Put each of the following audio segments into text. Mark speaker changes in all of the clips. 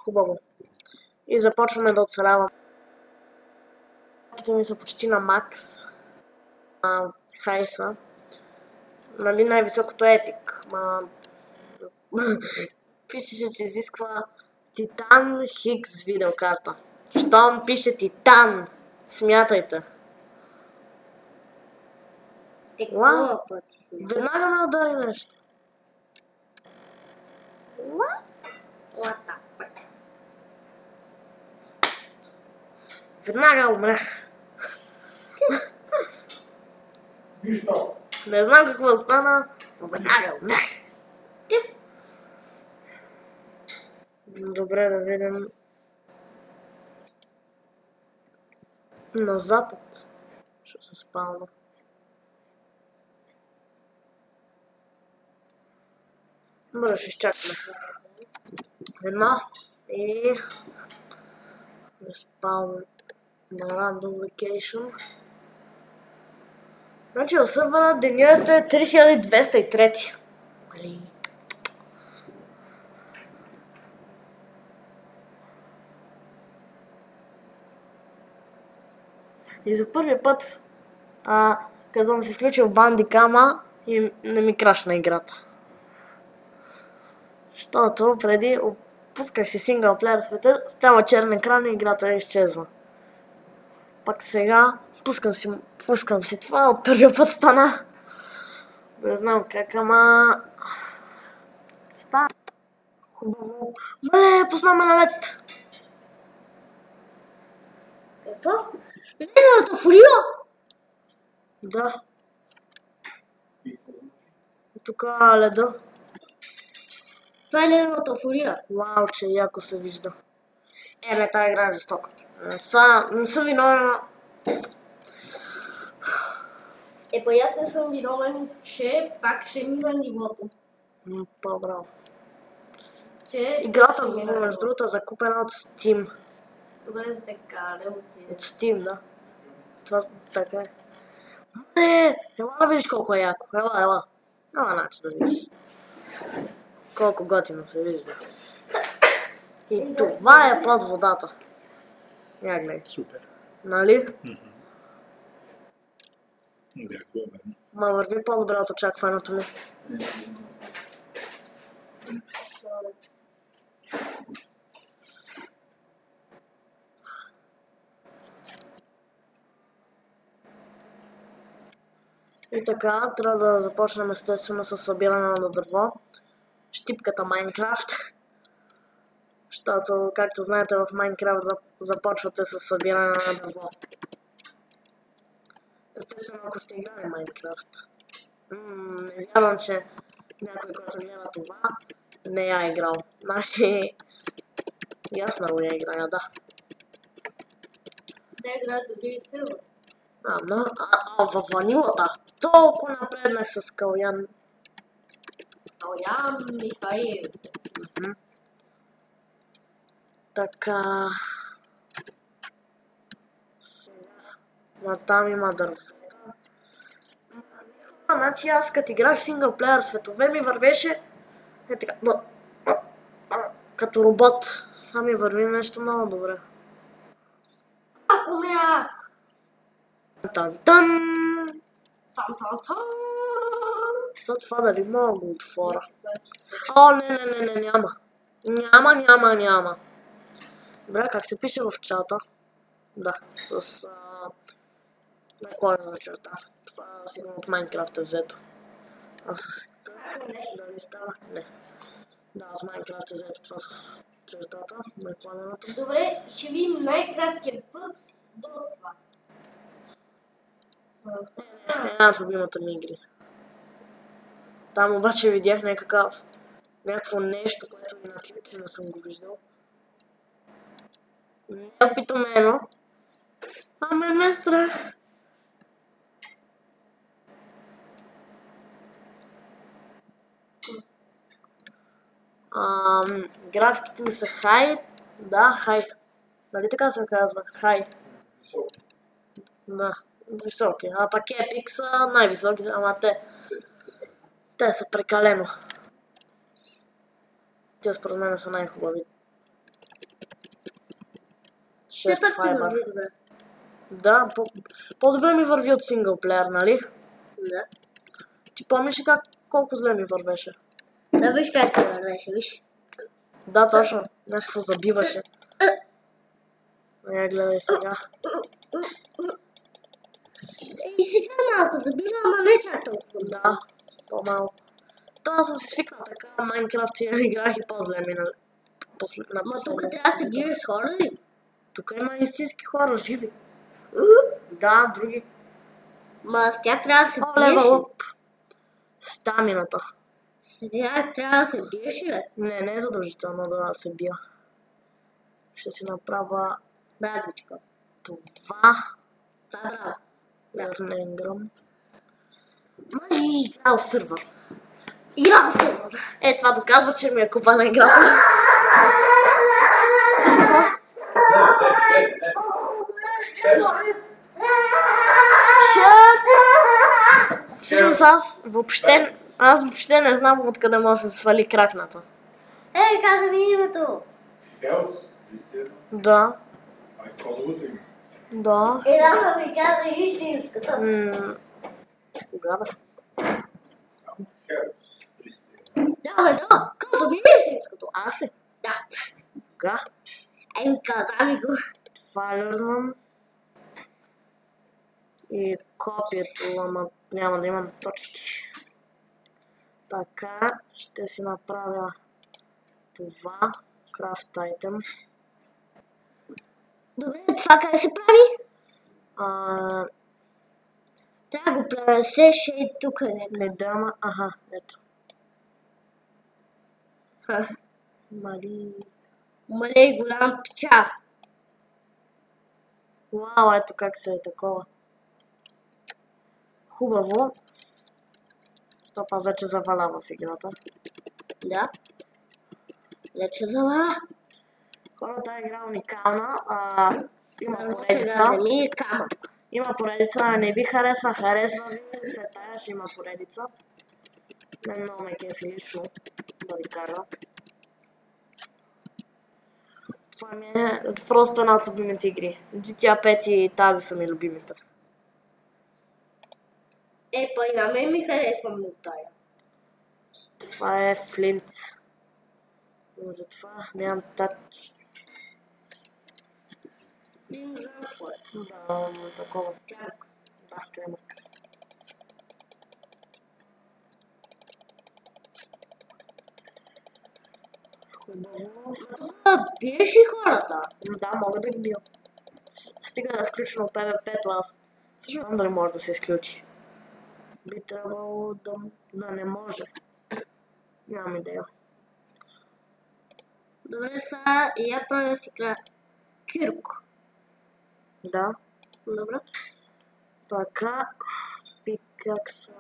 Speaker 1: Хубаво. И започваме да оцеляваме. Ми са почти на макс. Хайса. Нали най-високото е епик. Пише, че изисква Титан Хикс видеокарта. Щом пише Титан, смятайте. Вау! Веднага ме удари нещо. Веднага умрях. Не знам какво стана, но веднага умрях. Добре, да видим. На запад ще се спалва. Добре, ще изчакаме. Едно и да спалваме на Random Vacation. Значи в сървъра денят е 3203. Али. И за първи път, като съм си включил бандикама, и не ми крашна играта. Защото преди пусках си синглплеер света, става черен екран и играта изчезва. Пак сега пускам си това, от първия път стана. Не знам как, ама... Става хубаво. Мале, познаме на лед! Какво? Ледената фурия! Да. Тук леда. Това е ледената фурия. Вау, че яко се вижда. Не, тази игра е жестока. Не съм виновен.
Speaker 2: Па аз не съм виновен, че пак ще мина нивото.
Speaker 1: По-браво.
Speaker 2: Че...
Speaker 1: Играта, между другото, е закупена от Steam.
Speaker 2: Добре се каре
Speaker 1: от Steam, да. Това така е. Ела да видиш колко е яко. Ела. Няма начин да видиш. Колко готино се вижда. И това е под водата. Я гледай.
Speaker 3: Супер.
Speaker 1: Нали?
Speaker 3: Ма
Speaker 1: върви по-добре от очакването ми. И така, трябва да започнем естествено с събиране на дърво. Щипката Майнкрафт. Защото, както знаете, в Майнкрафт започвате с събиране на дърво. Естествено, ако сте играли Майнкрафт. Не вярвам, че някой, който гледа това, не я е играл. Значи, и аз много я играя, да.
Speaker 2: Те играят добри сила.
Speaker 1: В ванилата. Толкова напреднах с Калян.
Speaker 2: Калян Михаил.
Speaker 1: Така. Натам има дървета. Значи аз като играх синглплеер светове ми вървеше така, като робот. Сам ми върви нещо много добре.
Speaker 2: Умрях!
Speaker 1: Тан-тан!
Speaker 2: Тан-тан-тан!
Speaker 1: За това дали мога го отворя? Не, няма. Добре, как се пише в чата? Да, с наклонена черта. Това сигурно от Майнкрафт е взето. Дали става? Не. Да, от Майнкрафт е взето това с чертата, наклонената.
Speaker 2: Добре, ще видим най-краткият път до това.
Speaker 1: Една от любимата ми игри. Там обаче видях някакво нещо, което иначе не съм го виждал. Неопитомено. Ме е страх. Графиките ми са хай. Да, хай. Нали така се казва? Хай. Да, високи. А пак Epic са най-високи, ама те Те са прекалено. Те според мен са най-хубави.
Speaker 2: Все
Speaker 1: 6
Speaker 2: пак ти
Speaker 1: файбър.
Speaker 2: върви добре.
Speaker 1: Да, по-добре ми върви от синглплеер, нали?
Speaker 2: Да.
Speaker 1: Ти помниш ли колко зле ми вървеше?
Speaker 2: Да, виж как ти вървеше, виж.
Speaker 1: Да, точно. Някакво забиваше. Гледай сега.
Speaker 2: И сега малко забива, ама не чак толкова.
Speaker 1: Да, по-малко. Това съм се свикнал така, Майнкрафт играх и по-зле ми на
Speaker 2: Ма тук трябва да се биеш с хора ли?
Speaker 1: Тук има истински хора, живи. Да, други.
Speaker 2: Ма с тях трябва да се
Speaker 1: О,
Speaker 2: биеш
Speaker 1: левел
Speaker 2: ли?
Speaker 1: ъп. Стамината.
Speaker 2: С тях трябва да се биеш ли, бе?
Speaker 1: Не е задължително да се бия. Ще си направя
Speaker 2: Братичко.
Speaker 1: това.
Speaker 2: Това браво.
Speaker 1: Ерненграм. Май играл сървър.
Speaker 2: Играл съм.
Speaker 1: Това доказва, че ми е купана играта. Всъщност аз въобще не знам откъде може да се свали кракната.
Speaker 2: Каза ми името.
Speaker 3: Хелс, истина.
Speaker 1: Да,
Speaker 3: А кодовото им.
Speaker 1: да.
Speaker 2: Да, ми каза истинската.
Speaker 1: Кога бе?
Speaker 3: Само Хелс, истина.
Speaker 2: Да, бе, да. Каза ми истинската.
Speaker 1: Аз ли?
Speaker 2: Да.
Speaker 1: Кога?
Speaker 2: Ми каза ми го.
Speaker 1: Файлерман. И копието, ама няма да имам точки. Така, ще си направя това. Craft item.
Speaker 2: Добре, това къде се прави? Трябва да го пренесеш и тук
Speaker 1: Не дама, ето. Мали.
Speaker 2: Малей голям печал.
Speaker 1: Вау, ето как се е такова. Хубаво. Това вече заваля в играта.
Speaker 2: Да. Вече заваля.
Speaker 1: Хората е игра уникална. Има
Speaker 2: Да
Speaker 1: поредица.
Speaker 2: не ми е камък.
Speaker 1: Има поредица, не ви харесва ви, след тая ще има поредица. Не много ме кефи лично, да ви кажа. Това ми е просто една от любимите игри. GTA 5 и тази са ми любимите.
Speaker 2: Па и на мен ми харесва много тая.
Speaker 1: Това е Флинт. Но затова нямам тач.
Speaker 2: Не знам какво е.
Speaker 1: Да, такова.
Speaker 2: Клямък.
Speaker 1: Да, клямък. Хубаво.
Speaker 2: Биеш ли хората?
Speaker 1: Да, мога да ги бия. Стига да е включено PvP-то, аз също знам дали може да се изключи. Би трябвало да не може. Нямам идея.
Speaker 2: Добре, сега и я правя да си края. Кирко.
Speaker 1: Да.
Speaker 2: Добре.
Speaker 1: Така. Пикакса.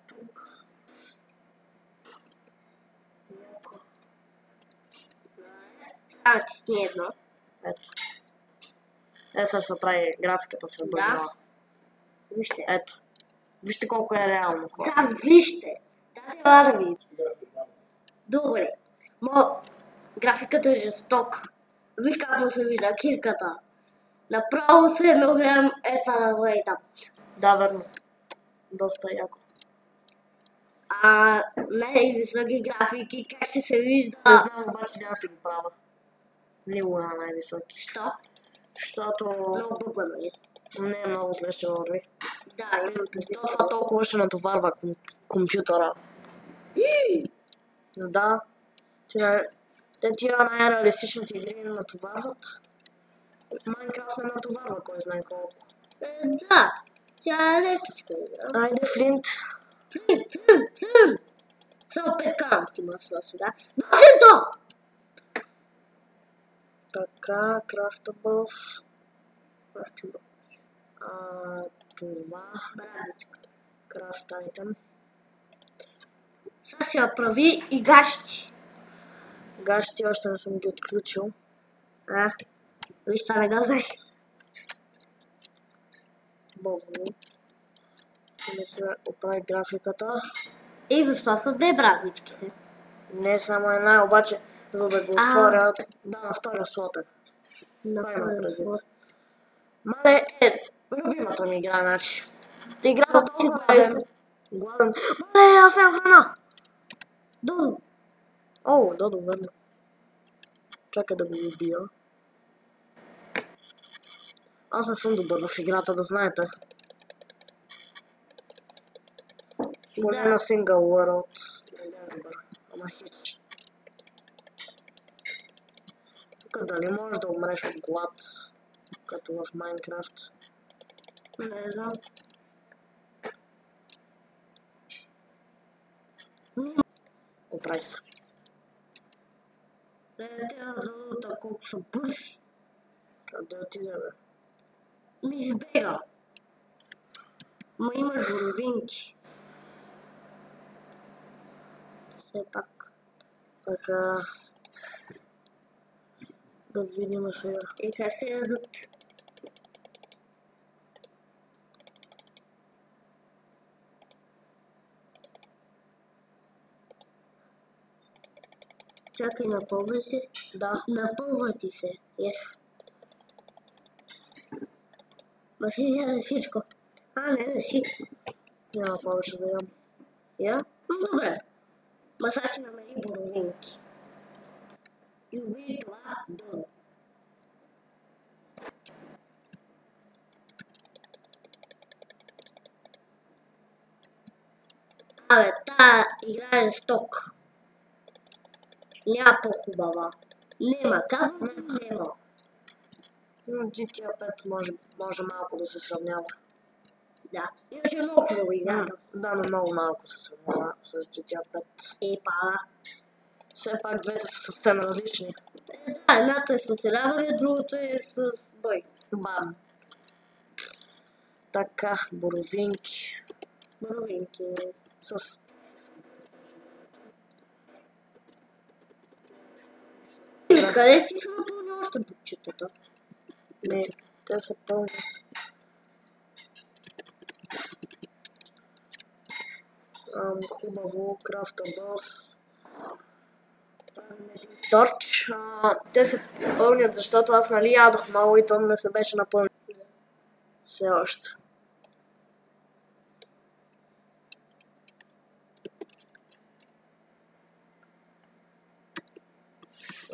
Speaker 1: Тук. Яко.
Speaker 2: Става ти сни едно.
Speaker 1: Ето. Сега се прави графиката се бъдва.
Speaker 2: Вижте.
Speaker 1: Ето. Вижте колко е реално хора.
Speaker 2: Да, вижте. Да видите. Добре. Графиката е жесток. Виж как му се вижда кирката. Направо се едно гледам да гледам.
Speaker 1: Да, верно. Доста яко.
Speaker 2: Най-високи графики, как ще се вижда?
Speaker 1: Не знам, обаче няма да си го правя. Никога на най-високи.
Speaker 2: Що?
Speaker 1: Защото
Speaker 2: Много бъбва, нали?
Speaker 1: не е много зле ще върви.
Speaker 2: Да, имам предвид.
Speaker 1: Това толкова ще натоварва компютъра. Да. Те тия най-реалистичните игри не натоварват. Майнкрафт не натоварва, кой знае колко.
Speaker 2: Да, тя е лекичка игра.
Speaker 1: Айде, Флинт.
Speaker 2: Флинт! Само 5 камък има сега. Флинто!
Speaker 1: Така, Craftables. Това. Craft item.
Speaker 2: Сега ще я прави и гащи.
Speaker 1: Гащи още не съм ги отключил.
Speaker 2: Виж, това не го знаеш.
Speaker 1: Бобо. да се оправи графиката.
Speaker 2: И защо са две брадичките?
Speaker 1: Не само една, обаче, за да го отворя, да, на втория слот е. Това има предвид. Мале е любимата ми игра, значи. Играта толкова е гладен. Мале, аз нямам храна!
Speaker 2: Додо.
Speaker 1: О, Додо, верно. Чакай да го убия. Аз не съм добър в играта, да знаете. Поне на Single World. Не е добър. Ама хич. Тук дали можеш да умреш от глад, като в Майнкрафт?
Speaker 2: Не знам.
Speaker 1: Оправи се.
Speaker 2: Тя Додо колко са бързи.
Speaker 1: Къде отиде, бе?
Speaker 2: Ми избега. Ма имаш боровинки.
Speaker 1: Все пак. Така. Да видим сега.
Speaker 2: И как се ядат? Чакай, напълва се.
Speaker 1: Да.
Speaker 2: Напълва ти се. Yes. Ма си яде всичко. Не си.
Speaker 1: Няма повече да ям.
Speaker 2: Я? Добре. Ма сега си намери боровинки. И убий това Додо. Абе, тая игра е жестока. Няма по-хубава. Нема, казвам, нема.
Speaker 1: Но GTA 5 може малко да се сравнява.
Speaker 2: Да. Иначе много хубава играта.
Speaker 1: Да, но много малко се сравнява с GTA 5.
Speaker 2: Епа.
Speaker 1: Все пак двете са съвсем различни.
Speaker 2: Да, едната е с оцеляване, другата е с бой.
Speaker 1: Бам. Така, боровинки.
Speaker 2: Боровинки.
Speaker 1: С...
Speaker 2: Къде си са напълни още букчетата?
Speaker 1: Не, те са пълни. Хубаво, крафта бос. Торч. Те се пълнят, защото аз нали ядох много и то не се беше напълнил. Все още.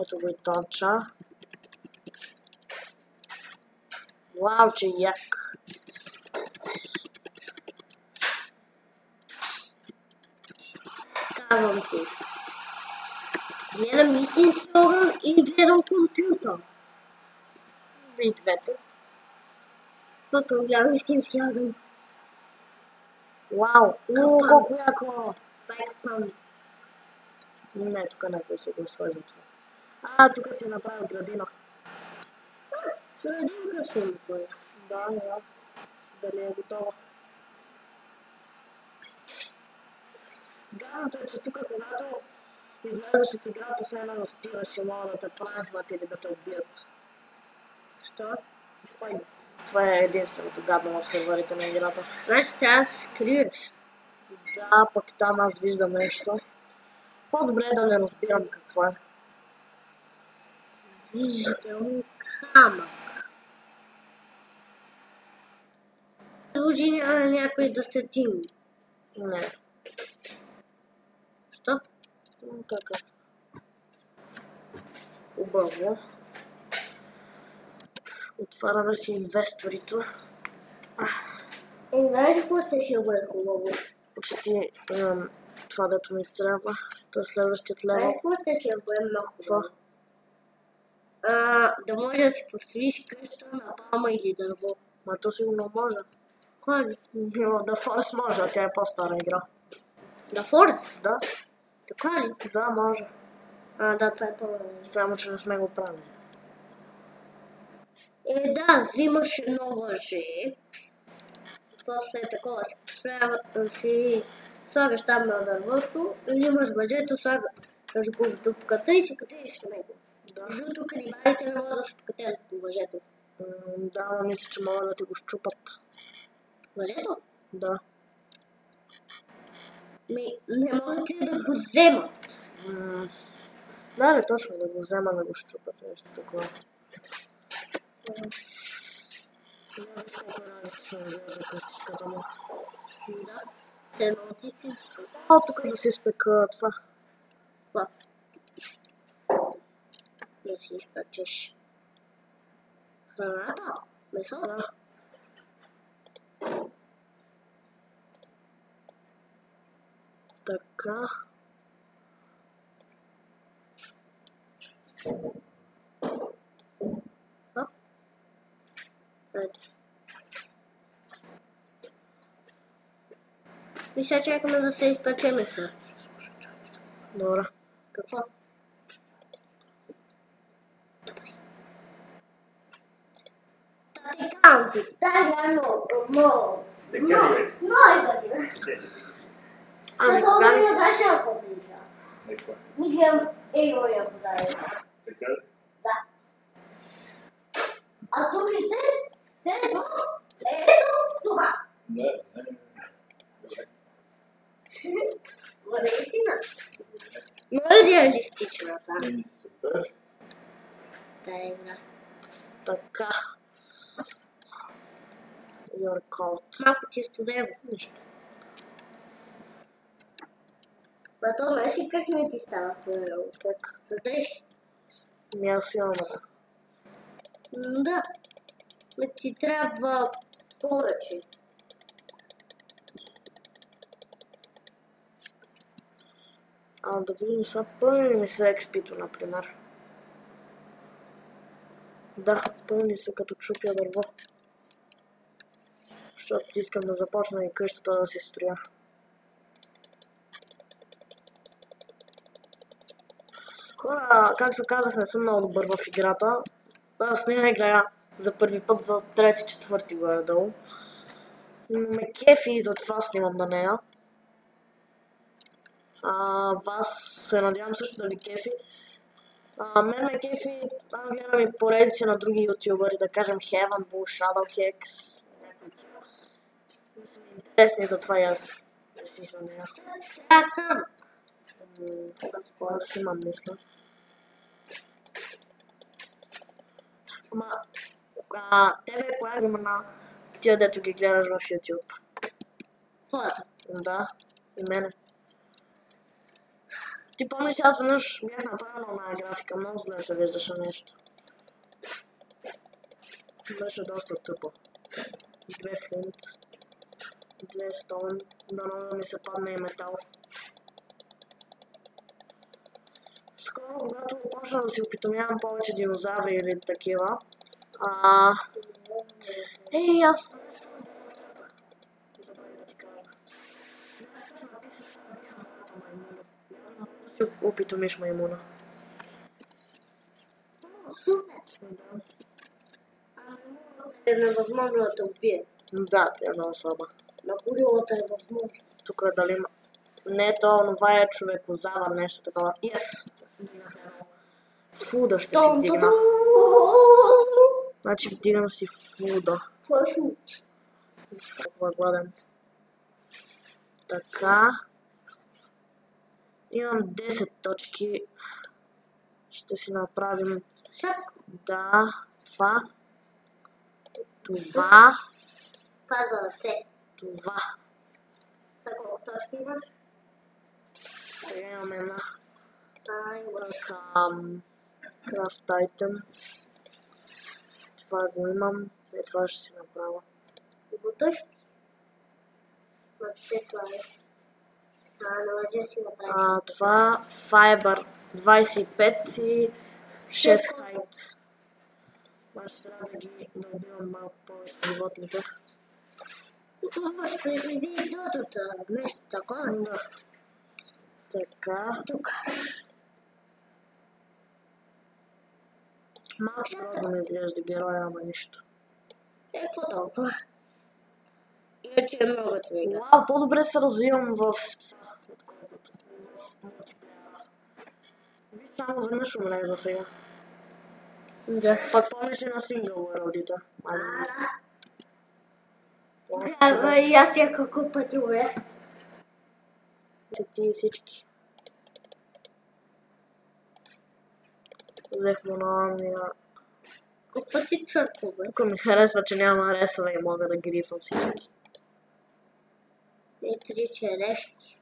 Speaker 1: Ето го и торча. Вау, че як.
Speaker 2: Казвам ти. Гледам истински огън и гледам компютър.
Speaker 1: И двете.
Speaker 2: Защото гледам истински огън.
Speaker 1: Вау, колко яко.
Speaker 2: Това е капан.
Speaker 1: Не, тук някой си го сложи това. Тук си направил градина.
Speaker 2: Градинка си направи.
Speaker 1: Да. Дали е готова? Гадното е, че тук когато излезеш от играта, се едно да спираш и могат да те пранкват или да те убият.
Speaker 2: Що?
Speaker 1: Това е единственото гадно в серверите на играта.
Speaker 2: Значи трябва да се скриеш.
Speaker 1: Да, пък там аз виждам нещо. По-добре е да не разбирам какво е.
Speaker 2: Виждам камък. Служи на някой да се тим.
Speaker 1: Не.
Speaker 2: Що?
Speaker 1: Така. Хубаво. Отваряме си инвесторито.
Speaker 2: Знаеш какво ще бъде хубаво?
Speaker 1: Почти имам това, дето ми трябва. То е следващият левел.
Speaker 2: Какво ще бъде много хубаво? Да може да си построиш къща на палма или дърво.
Speaker 1: Ма то сигурно може.
Speaker 2: Кой ли?
Speaker 1: Да Force може, а тя е по-стара игра.
Speaker 2: Да Force?
Speaker 1: Да,
Speaker 2: Така ли?
Speaker 1: да, може.
Speaker 2: Да, това е по-добре.
Speaker 1: Само, че не сме го правили.
Speaker 2: Да, взимаш едно въже. После такова си слагаш там на дървото, взимаш въжето, слагаш го в дупката и си катериш в него. Защото канибалите не могат да се покатерят по въжето.
Speaker 1: Да, но мисля, че могат да ти го щупат.
Speaker 2: Въжето?
Speaker 1: Да.
Speaker 2: Не могат ли да го вземат?
Speaker 1: Да, точно да го взема да го щупят, нещо такова. Не виж колко е различно изглежда къстичката му.
Speaker 2: Да. Се едно от истинска.
Speaker 1: Тук да се изпека това.
Speaker 2: Това. Да си изпечеш храната, месото.
Speaker 1: Така.
Speaker 2: И сега чакаме да се изпече месо.
Speaker 1: Добре.
Speaker 2: Какво? Танти, дай много. Година.
Speaker 1: Ами кога ми се...
Speaker 2: Знаеш ли какво се изжа? Мислям, его я подаря. Да. А другите, все едно, ето това. Наистина. Много реалистична, да. Да.
Speaker 1: Така. Your code.
Speaker 2: Малко ти студено.
Speaker 1: Нищо.
Speaker 2: Бато, знаеш ли как не ти става студено?
Speaker 1: Как?
Speaker 2: Съдеш?
Speaker 1: Не аз имам да.
Speaker 2: Да. Не ти трябва повече.
Speaker 1: Да видим сега пълни ли ми се експито, например. Да, пълни се като чупя дърво. Защото искам да започна и къщата да се строя. Хора, както казах, не съм много добър в играта. Аз не играя за първи път, за трети, четвърти горе-долу. Но ме кефи и затова снимам на нея. Вас се надявам също да ви кефи. Мен ме кефи, аз гледам и поредици на други ютубъри, да кажем Heaven Bull, Shadowhex. Интересни, затова и аз реших на нея.
Speaker 2: Така.
Speaker 1: Аз имам, мисля. Ама, тебе коя има на тия, дето ги гледаш в YouTube?
Speaker 2: Хората.
Speaker 1: Да, и мене. Ти помниш, аз веднъж бях направила на графика, много зле се виждаше нещо. Беше доста тъпо. 2 флинт, 2 стоун, дано да ми се падне и метал. Скоро, когато почна да си опитомявам повече динозаври или такива, аз... Забравих да ти кажа. Си опитомиш маймуна.
Speaker 2: Е невъзможно да те убие.
Speaker 1: Да, тя е много слаба.
Speaker 2: На горилата е възможно.
Speaker 1: Тук дали има... Не, това е човекозавър, нещо такова. Yes! Фуда ще си вдигна. Значи вдигам си фуда. Толкова гладен. Така. Имам 10 точки. Ще си направим... Да, това. Това.
Speaker 2: Пазва се.
Speaker 1: Това.
Speaker 2: За колко точки имаш?
Speaker 1: Сега имаме една.
Speaker 2: Така.
Speaker 1: Craft item. Това го имам. И това ще си направя.
Speaker 2: Готов? Въобще това е. Не може да си направиш.
Speaker 1: Това Fiber 25 и 6 height. Аз трябва да убивам малко повече животните.
Speaker 2: Това ще предвиди додото, нещо такова.
Speaker 1: Да. Така.
Speaker 2: Тук.
Speaker 1: Малко грозно ми изглежда героя, ама нищо.
Speaker 2: Какво толкова? Иначе е много твига.
Speaker 1: Вау, по-добре се развивам в... Виж, само веднъж умре за сега.
Speaker 2: Да.
Speaker 1: Пък помниш ли на сингъл world-ите?
Speaker 2: И аз няколко пъти умрях.
Speaker 1: Ти всички. Взех монолния.
Speaker 2: Колко пъти чъркове?
Speaker 1: Тук ми харесва, че няма ресове и мога да грифам всички.
Speaker 2: И 3 черешки.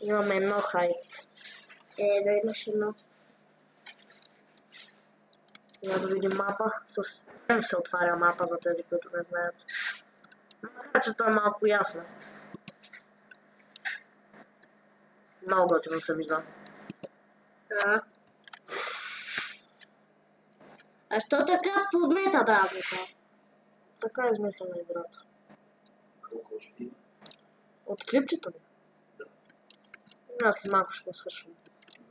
Speaker 1: Имаме едно хайт.
Speaker 2: Да имаш едно.
Speaker 1: Я да видим мапа. С М се отваря мапа за тези, които не знаят. Макар че това е малко ясно. Много готино се вижда.
Speaker 2: А що така подмета работа?
Speaker 1: Така е измислена играта.
Speaker 3: Колко още има?
Speaker 1: От клипчето ми? Аз си малко ще го свършвам.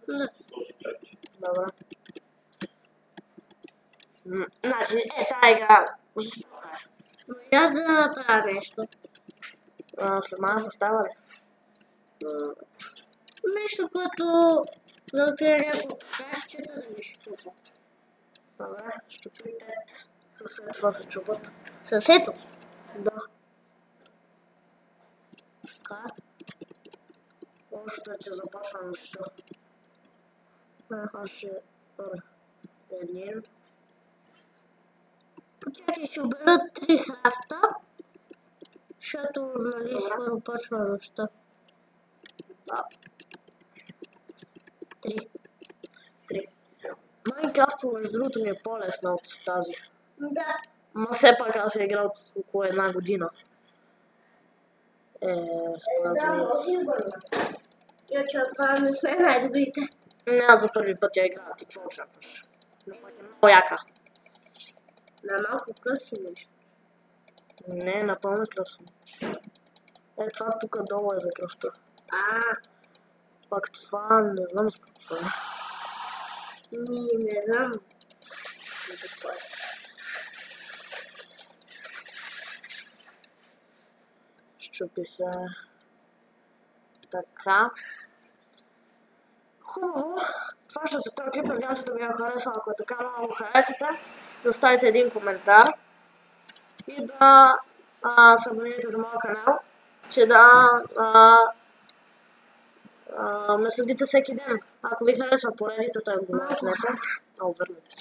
Speaker 3: Този клип.
Speaker 1: Добре. Значи, тая игра. Жестока е.
Speaker 2: Но я за да направя нещо.
Speaker 1: След малко става ли?
Speaker 2: Нещо, което да отида няколко кашчета да ми щупа.
Speaker 1: Добре, щупите. Със това се чупат.
Speaker 2: Съсето?
Speaker 1: Да.
Speaker 2: Как?
Speaker 1: Още че започвам нещо. Аз ще... Един.
Speaker 2: Почакай, ще обера 3 храфта, защото нали скоро почва нощта. 3.
Speaker 1: Майнкрафт, между другото, ми е по-лесна от тази.
Speaker 2: Да.
Speaker 1: Ма все пак аз я играл от около една година. Според ми...
Speaker 2: Иначе това не сме най-добрите.
Speaker 1: Не, аз за първи път я играя, ти какво очакваш? Но пак е много яка.
Speaker 2: На малко кръси нещо.
Speaker 1: Не, напълно е кръвсно. Това тук долу е за кръвта. Пак това не знам с какво е.
Speaker 2: Не знам. Какво е.
Speaker 1: Щупи се. Така. Хубаво. Това ще се този клип. Надявам се да ви е харесал. Ако е така, много го харесате, да оставите един коментар и да се абонирате за моя канал, че да ме следите всеки ден. Ако ви харесва поредицата, го лайкнете. Върнете.